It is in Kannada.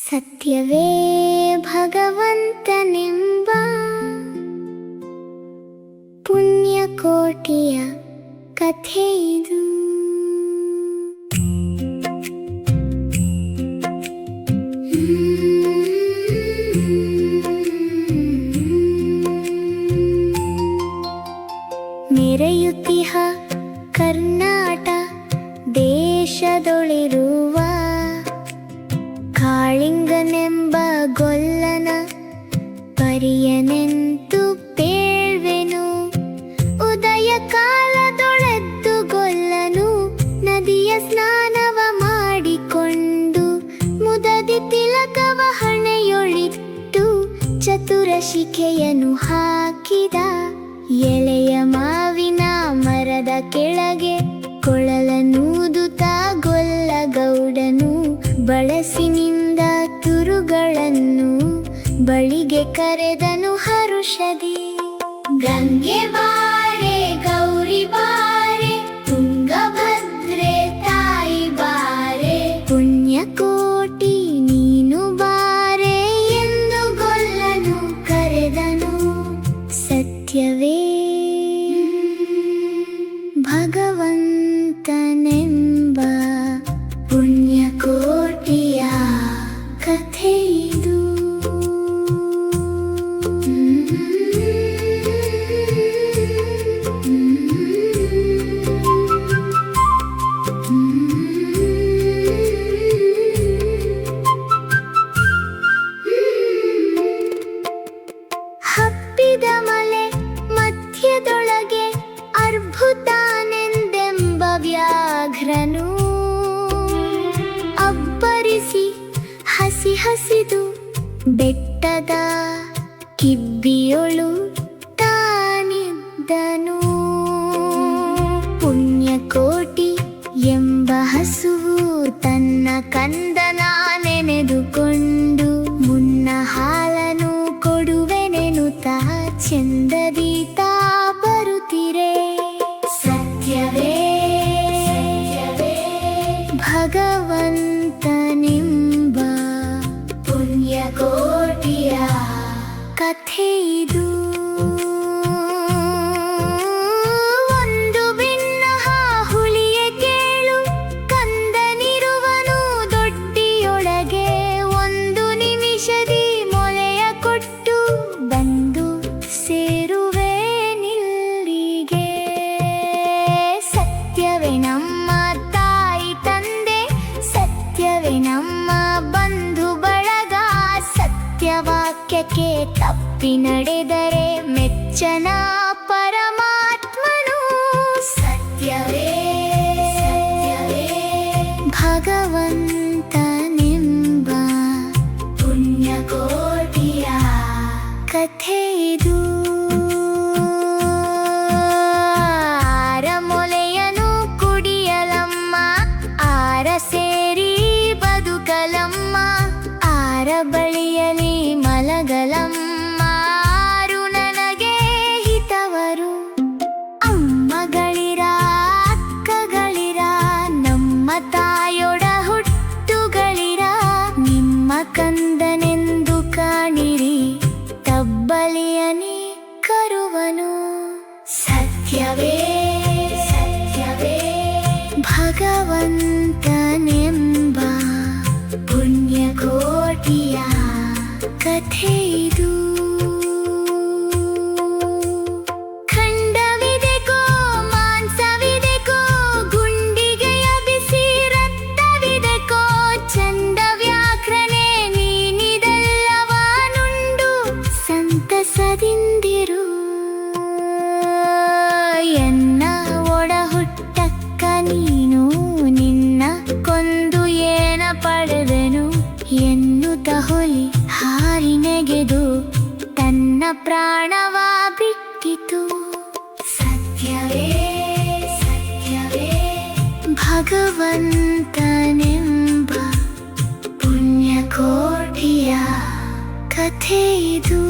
ಸತ್ಯವೇ ಭಗವಂತನೆಂಬ ಪುಣ್ಯಕೋಟಿಯ ಕಥೆ ಇದು. ಮೆರೆಯುತ್ತಿಹ ಕರ್ನಾಟ ದೇಶದೊಳಿರುವ ಕಾಳಿಂಗನೆಂಬ ಗೊಲ್ಲನ ಪರಿಯನೆಂತು ಪೇಳ್ವೆನು. ಉದಯ ಕಾಲದೊಳೆದ್ದು ಗೊಲ್ಲನು ನದಿಯ ಸ್ನಾನವ ಮಾಡಿಕೊಂಡು ಮುದದಿ ತಿಲಕವ ಹಣೆಯೊಳಿಟ್ಟು ಚತುರ ಶಿಖೆಯನ್ನು ಹಾಕಿದ. ಎಳೆಯ ಮಾವಿನ ಮರದ ಕೆಳಗೆ ಕೊಳಲನೂದುತ್ತ ಗೊಲ್ಲಗೌಡನು ಬಳಸಿನಿಂದ ತುರುಗಳನ್ನು ಬಳಿಗೆ ಕರೆದನು ಹರುಷದಿ. ಗಂಗೆ ಬಾರೆ ಗೌರಿ ಬಾರೆ ತುಂಗಭದ್ರೆ ತಾಯಿ ಬಾರೆ ಪುಣ್ಯಕೋಟಿ ನೀನು ಬಾರೆ ಎಂದು ಗೊಲ್ಲನು ಕರೆದನು. ಸತ್ಯವೇ ಭಗವಂತನೆಂಬ ಪುಣ್ಯಕೋಟಿಯ ಕಥೆ ಇದು. ಹಬ್ಬಿದ ಮಲೆ ಮಧ್ಯದೊಳಗೆ ಅರ್ಭುತಾನೆಂದೆಂಬ ವ್ಯಾಘ್ರನು ಅಬ್ಬರಿಸಿ ಹಸಿ ಹಸಿದು ಬೆಟ್ಟದ ಕಿಬ್ಬಿಯೊಳು ತಾನಿದ್ದನು. ಪುಣ್ಯಕೋಟಿ ಎಂಬ ಹಸುವು ತನ್ನ ಕಂದನ ನೆನೆದುಕೊಂಡು ಮುನ್ನ ಹಾಲನು ಕೊಡುವೆನೆನುತ್ತ ಚೆಂದದಿ ತಾ ಬರುತ್ತಿರೆ. ಸತ್ಯವೇ ಭಗವಂತನೆಂಬ ಪುಣ್ಯಕೋಟಿಯ ಕಥೆ ಇದು. ಒಂದು ಭಿನ್ನಹ ಹುಲಿಯ ಕೇಳು ಕಂದನಿರುವನು ದೊಡ್ಡಿಯೊಳಗೆ. ಒಂದು ನಿಮಿಷದಿ ಮೊಲೆಯ ಕೊಟ್ಟು ಬಂದು ಸೇರುವೆ ನಿಲ್ಲಿಗೆ. ಸತ್ಯವೇ ನಮ್ಮ ತಾಯಿ ತಂದೆ, ಸತ್ಯವೇ ನಮ್ಮ ಬಂಧು ಬಳಗ. ಸತ್ಯವಾಕ್ಯಕ್ಕೆ ತಪ್ಪಿ ನಡೆದರೆ ಮೆಚ್ಚನ ಪರಮಾತ್ಮನು. ಸತ್ಯವೇ ಭಗವಂತನೆಂಬ ಪುಣ್ಯಕೋಟಿಯ ಕಥೆ ಇದು. ಆರ ಮೊಲೆಯನು ಕುಡಿಯಲಮ್ಮ, ಆರ ಸೇರಿ ಬದುಕಲಮ್ಮ, ಆರ ಬಳಿಯಲಿ ಮಲಗಲಮ್ಮ. ಆರು ನನಗೆ ಹಿತವರು ಅಮ್ಮಗಳಿರ ಅಕ್ಕಗಳಿರ, ನಮ್ಮ ತಾಯೊಡ ಹುಟ್ಟುಗಳಿರ. ನಿಮ್ಮ ಕಂದನೆಂದು ಕಾಣಿರಿ ತಬ್ಬಲಿಯನಿ ಕರುವನು. ಸತ್ಯವೇ ಭಗವಂತನೆಂಬ ಪುಣ್ಯಕೋಟಿಯ ಕಥೆ ಇದು. ಖಂಡವಿದೆಕೋ ಮಾಂಸವಿದೆಕೋ ಗುಂಡಿಗೆಯ ಬಿಸಿ ರಕ್ತವಿದೆಕೋ ಚಂಡ ವ್ಯಾಘ್ರನೆ ನೀನಿದೆಲ್ಲವ ನುಂಡು ಸಂತಸದಿಂದಿರು. ಎನ್ನ ಒಡ ಹುಟ್ಟಕ್ಕ ನೀನು ನಿನ್ನ ಕೊಂದು ಏನ ಪಡೆದೆನು ಎನ್ನುತ್ತ ಹುಲಿ ಹಾರಿ ನೆಗೆದು ತನ್ನ ಪ್ರಾಣವ ಬಿಟ್ಟಿತು. ಸತ್ಯವೇ ಭಗವಂತನೆಂಬ ಪುಣ್ಯಕೋಟಿಯ ಕಥೆ ಇದು.